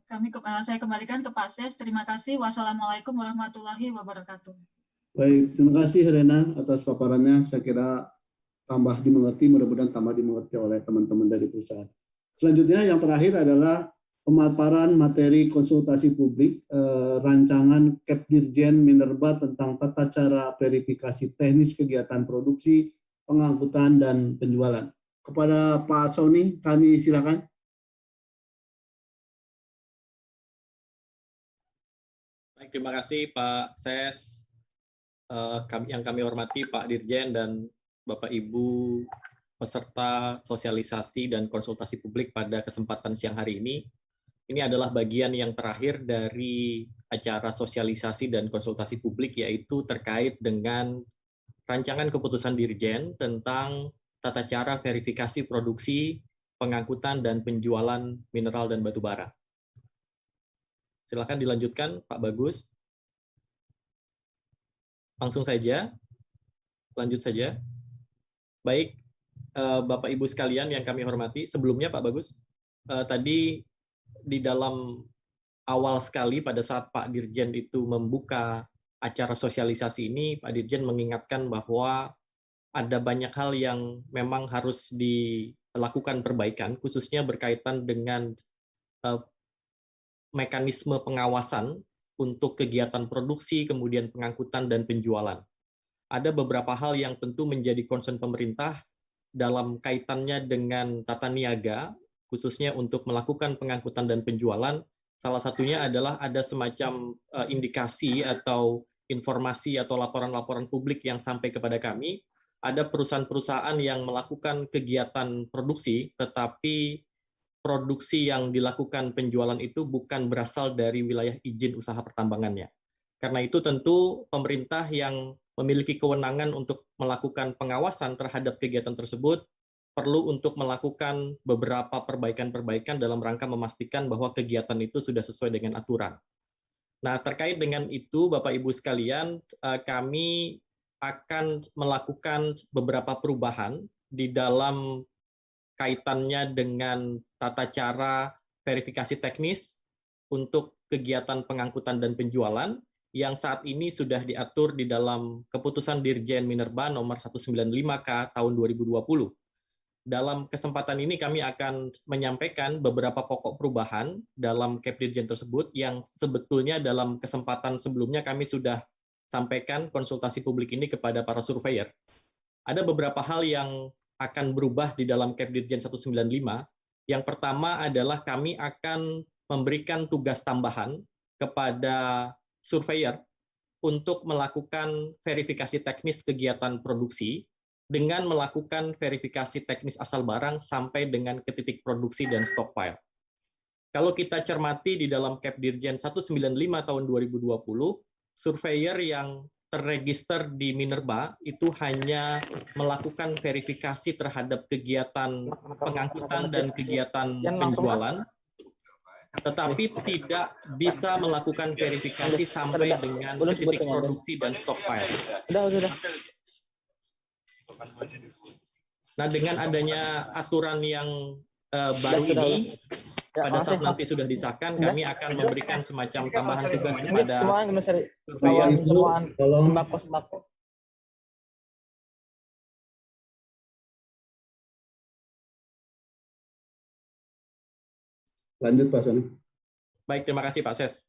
Saya kembalikan ke Pak Ses. Terima kasih. Wassalamualaikum warahmatullahi wabarakatuh. Baik, terima kasih Helena atas paparannya. Saya kira tambah dimengerti, mudah-mudahan tambah dimengerti oleh teman-teman dari perusahaan. Selanjutnya yang terakhir adalah pemaparan materi konsultasi publik rancangan Kepdirjen Minerba tentang tata cara verifikasi teknis kegiatan produksi, pengangkutan, dan penjualan. Kepada Pak Sony, kami silakan. Baik, terima kasih Pak Ses. Yang kami hormati Pak Dirjen dan Bapak Ibu peserta sosialisasi dan konsultasi publik pada kesempatan siang hari ini. Ini adalah bagian yang terakhir dari acara sosialisasi dan konsultasi publik, yaitu terkait dengan rancangan keputusan Dirjen tentang tata cara verifikasi produksi, pengangkutan, dan penjualan mineral dan batu bara. Silakan dilanjutkan, Pak Bagus. Langsung saja, lanjut saja. Baik, Bapak Ibu sekalian yang kami hormati, sebelumnya Pak Bagus, tadi di dalam awal sekali pada saat Pak Dirjen itu membuka acara sosialisasi ini, Pak Dirjen mengingatkan bahwa ada banyak hal yang memang harus dilakukan perbaikan, khususnya berkaitan dengan mekanisme pengawasan untuk kegiatan produksi, kemudian pengangkutan dan penjualan. Ada beberapa hal yang tentu menjadi concern pemerintah dalam kaitannya dengan tata niaga, khususnya untuk melakukan pengangkutan dan penjualan. Salah satunya adalah ada semacam indikasi atau informasi atau laporan-laporan publik yang sampai kepada kami. Ada perusahaan-perusahaan yang melakukan kegiatan produksi, tetapi produksi yang dilakukan penjualan itu bukan berasal dari wilayah izin usaha pertambangannya. Karena itu tentu pemerintah yang memiliki kewenangan untuk melakukan pengawasan terhadap kegiatan tersebut perlu untuk melakukan beberapa perbaikan-perbaikan dalam rangka memastikan bahwa kegiatan itu sudah sesuai dengan aturan. Nah, terkait dengan itu, Bapak Ibu sekalian, kami akan melakukan beberapa perubahan di dalam kaitannya dengan tata cara verifikasi teknis untuk kegiatan pengangkutan dan penjualan yang saat ini sudah diatur di dalam Keputusan Dirjen Minerba nomor 195K tahun 2020. Dalam kesempatan ini kami akan menyampaikan beberapa pokok perubahan dalam Kepdirjen tersebut yang sebetulnya dalam kesempatan sebelumnya kami sudah sampaikan konsultasi publik ini kepada para surveyor. Ada beberapa hal yang akan berubah di dalam Kepdirjen 195. Yang pertama adalah kami akan memberikan tugas tambahan kepada surveyor untuk melakukan verifikasi teknis kegiatan produksi dengan melakukan verifikasi teknis asal barang sampai dengan ke titik produksi dan stockpile. Kalau kita cermati di dalam Kepdirjen 195 tahun 2020, surveyor yang terregister di Minerba itu hanya melakukan verifikasi terhadap kegiatan pengangkutan dan kegiatan penjualan, tetapi tidak bisa melakukan verifikasi sampai dengan titik produksi dan stockpile. Nah, dengan adanya aturan yang baru ini, pada saat nanti sudah disahkan, kami akan memberikan semacam tambahan tugas kepada surveyor. Sembako. Lanjut Pak Sony. Baik, terima kasih Pak Ses.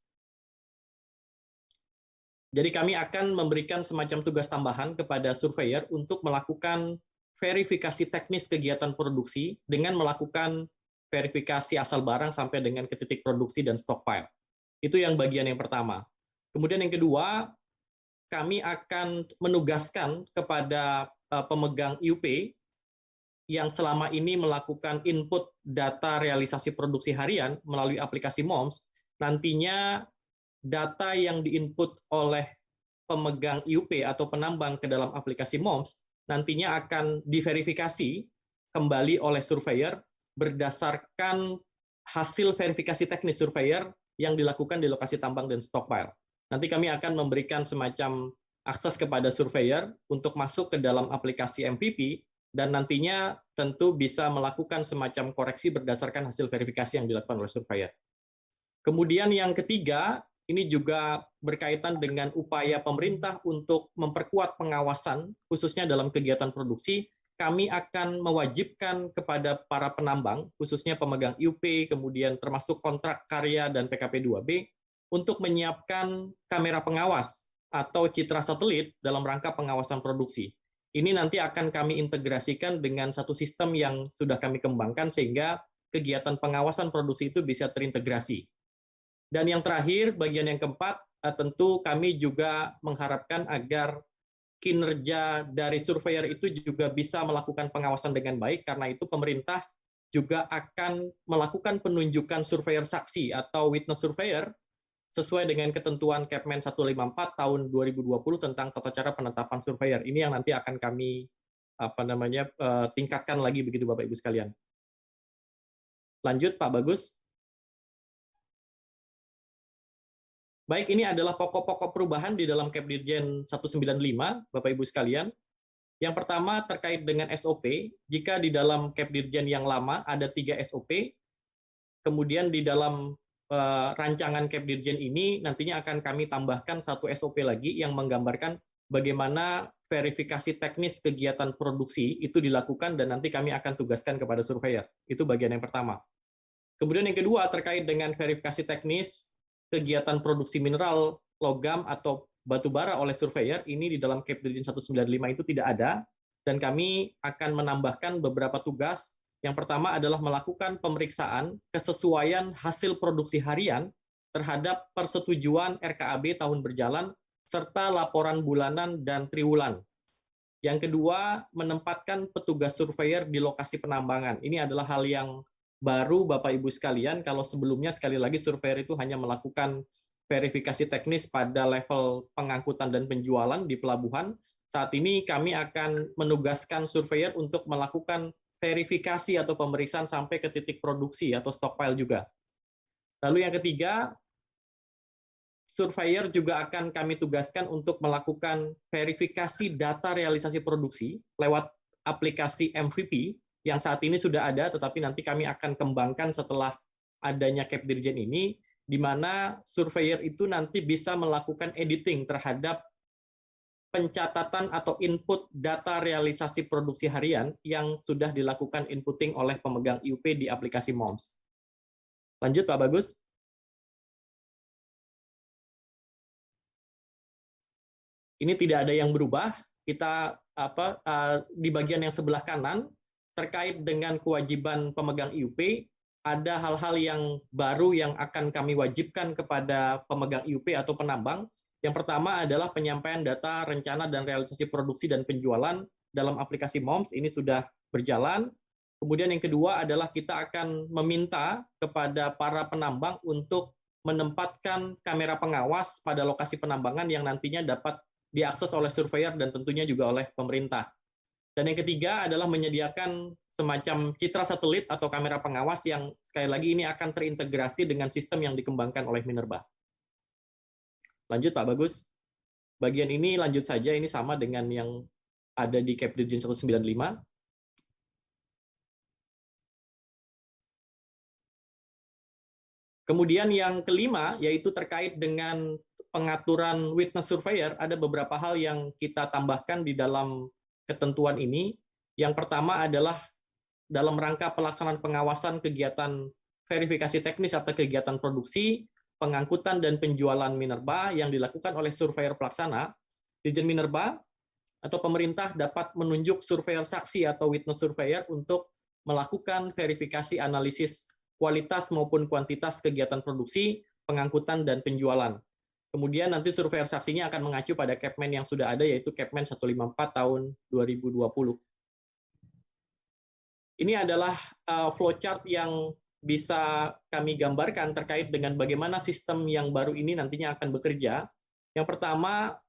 Jadi kami akan memberikan semacam tugas tambahan kepada surveyor untuk melakukan verifikasi teknis kegiatan produksi dengan melakukan verifikasi asal barang sampai dengan ke titik produksi dan stockpile. Itu yang bagian yang pertama. Kemudian yang kedua, kami akan menugaskan kepada pemegang IUP yang selama ini melakukan input data realisasi produksi harian melalui aplikasi MOMS, nantinya data yang diinput oleh pemegang IUP atau penambang ke dalam aplikasi MOMS nantinya akan diverifikasi kembali oleh surveyor berdasarkan hasil verifikasi teknis surveyor yang dilakukan di lokasi tambang dan stockpile. Nanti kami akan memberikan semacam akses kepada surveyor untuk masuk ke dalam aplikasi MPP dan nantinya tentu bisa melakukan semacam koreksi berdasarkan hasil verifikasi yang dilakukan oleh surveyor. Kemudian yang ketiga, ini juga berkaitan dengan upaya pemerintah untuk memperkuat pengawasan, khususnya dalam kegiatan produksi. Kami akan mewajibkan kepada para penambang, khususnya pemegang IUP, kemudian termasuk kontrak karya dan PKP 2B, untuk menyiapkan kamera pengawas atau citra satelit dalam rangka pengawasan produksi. Ini nanti akan kami integrasikan dengan satu sistem yang sudah kami kembangkan sehingga kegiatan pengawasan produksi itu bisa terintegrasi. Dan yang terakhir, bagian yang keempat, tentu kami juga mengharapkan agar kinerja dari surveyor itu juga bisa melakukan pengawasan dengan baik, karena itu pemerintah juga akan melakukan penunjukan surveyor saksi atau witness surveyor sesuai dengan ketentuan Kepmen 154 tahun 2020 tentang tata cara penetapan surveyor. Ini yang nanti akan kami tingkatkan lagi begitu Bapak Ibu sekalian. Lanjut Pak Bagus. Baik, ini adalah pokok-pokok perubahan di dalam Kepdirjen 195, Bapak Ibu sekalian. Yang pertama terkait dengan SOP, jika di dalam Kepdirjen yang lama ada 3 SOP, kemudian di dalam rancangan Kepdirjen ini nantinya akan kami tambahkan 1 SOP lagi yang menggambarkan bagaimana verifikasi teknis kegiatan produksi itu dilakukan dan nanti kami akan tugaskan kepada surveyor. Itu bagian yang pertama. Kemudian yang kedua terkait dengan verifikasi teknis kegiatan produksi mineral, logam, atau batu bara oleh surveyor, ini di dalam Kepdirjen 195 itu tidak ada, dan kami akan menambahkan beberapa tugas. Yang pertama adalah melakukan pemeriksaan kesesuaian hasil produksi harian terhadap persetujuan RKAB tahun berjalan, serta laporan bulanan dan triwulan. Yang kedua, menempatkan petugas surveyor di lokasi penambangan. Ini adalah hal yang baru Bapak Ibu sekalian, kalau sebelumnya sekali lagi surveyor itu hanya melakukan verifikasi teknis pada level pengangkutan dan penjualan di pelabuhan. Saat ini kami akan menugaskan surveyor untuk melakukan verifikasi atau pemeriksaan sampai ke titik produksi atau stockpile juga. Lalu yang ketiga, surveyor juga akan kami tugaskan untuk melakukan verifikasi data realisasi produksi lewat aplikasi MVP, yang saat ini sudah ada, tetapi nanti kami akan kembangkan setelah adanya Kepdirjen ini, di mana surveyor itu nanti bisa melakukan editing terhadap pencatatan atau input data realisasi produksi harian yang sudah dilakukan inputting oleh pemegang IUP di aplikasi MOMS. Lanjut Pak Bagus. Ini tidak ada yang berubah. Kita di bagian yang sebelah kanan terkait dengan kewajiban pemegang IUP, ada hal-hal yang baru yang akan kami wajibkan kepada pemegang IUP atau penambang. Yang pertama adalah penyampaian data rencana dan realisasi produksi dan penjualan dalam aplikasi MOMS, ini sudah berjalan. Kemudian yang kedua adalah kita akan meminta kepada para penambang untuk menempatkan kamera pengawas pada lokasi penambangan yang nantinya dapat diakses oleh surveyor dan tentunya juga oleh pemerintah. Dan yang ketiga adalah menyediakan semacam citra satelit atau kamera pengawas yang sekali lagi ini akan terintegrasi dengan sistem yang dikembangkan oleh Minerba. Lanjut Pak Bagus. Bagian ini lanjut saja, ini sama dengan yang ada di Kepdirjen 195. Kemudian yang kelima yaitu terkait dengan pengaturan witness surveyor, ada beberapa hal yang kita tambahkan di dalam ketentuan ini. Yang pertama adalah dalam rangka pelaksanaan pengawasan kegiatan verifikasi teknis atau kegiatan produksi, pengangkutan dan penjualan minerba yang dilakukan oleh surveyor pelaksana, Dirjen Minerba atau pemerintah dapat menunjuk surveyor saksi atau witness surveyor untuk melakukan verifikasi analisis kualitas maupun kuantitas kegiatan produksi, pengangkutan dan penjualan. Kemudian nanti surveyor saksinya akan mengacu pada Kepmen yang sudah ada, yaitu Kepmen 154 tahun 2020. Ini adalah flowchart yang bisa kami gambarkan terkait dengan bagaimana sistem yang baru ini nantinya akan bekerja. Yang pertama,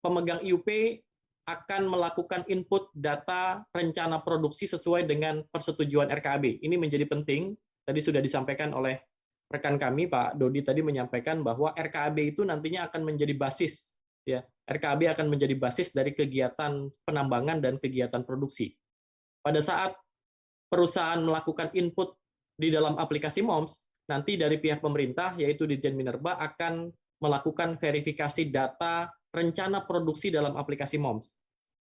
pemegang IUP akan melakukan input data rencana produksi sesuai dengan persetujuan RKAB. Ini menjadi penting, tadi sudah disampaikan oleh rekan kami Pak Dodi tadi menyampaikan bahwa RKAB itu nantinya akan menjadi basis, ya. RKAB akan menjadi basis dari kegiatan penambangan dan kegiatan produksi. Pada saat perusahaan melakukan input di dalam aplikasi MOMS, nanti dari pihak pemerintah, yaitu Ditjen Minerba, akan melakukan verifikasi data rencana produksi dalam aplikasi MOMS.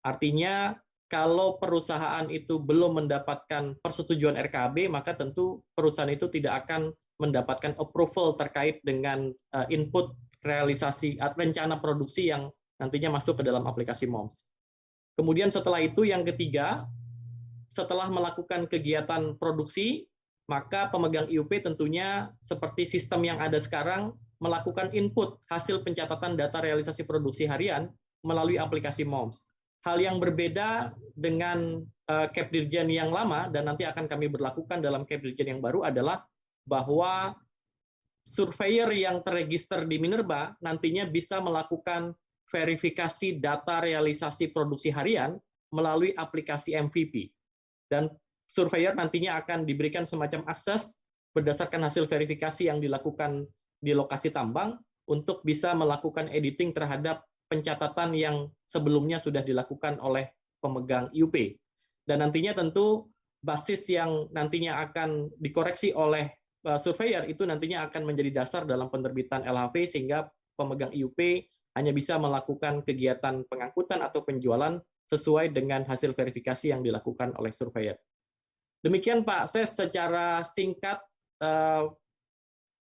Artinya, kalau perusahaan itu belum mendapatkan persetujuan RKAB, maka tentu perusahaan itu tidak akan mendapatkan approval terkait dengan input realisasi rencana produksi yang nantinya masuk ke dalam aplikasi MOMS. Kemudian setelah itu yang ketiga, setelah melakukan kegiatan produksi, maka pemegang IUP tentunya seperti sistem yang ada sekarang melakukan input hasil pencatatan data realisasi produksi harian melalui aplikasi MOMS. Hal yang berbeda dengan Capdirjen yang lama dan nanti akan kami berlakukan dalam Capdirjen yang baru adalah bahwa surveyor yang terregister di Minerba nantinya bisa melakukan verifikasi data realisasi produksi harian melalui aplikasi MVP. Dan surveyor nantinya akan diberikan semacam akses berdasarkan hasil verifikasi yang dilakukan di lokasi tambang untuk bisa melakukan editing terhadap pencatatan yang sebelumnya sudah dilakukan oleh pemegang IUP. Dan nantinya tentu basis yang nantinya akan dikoreksi oleh surveyor itu nantinya akan menjadi dasar dalam penerbitan LHV sehingga pemegang IUP hanya bisa melakukan kegiatan pengangkutan atau penjualan sesuai dengan hasil verifikasi yang dilakukan oleh surveyor. Demikian Pak Ses secara singkat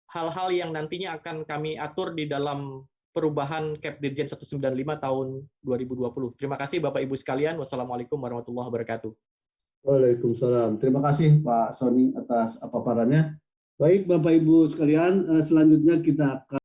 hal-hal yang nantinya akan kami atur di dalam perubahan Capdirjen 195 tahun 2020. Terima kasih Bapak Ibu sekalian. Wassalamualaikum warahmatullahi wabarakatuh. Waalaikumsalam. Terima kasih Pak Sony atas paparannya. Baik Bapak Ibu sekalian, selanjutnya kita akan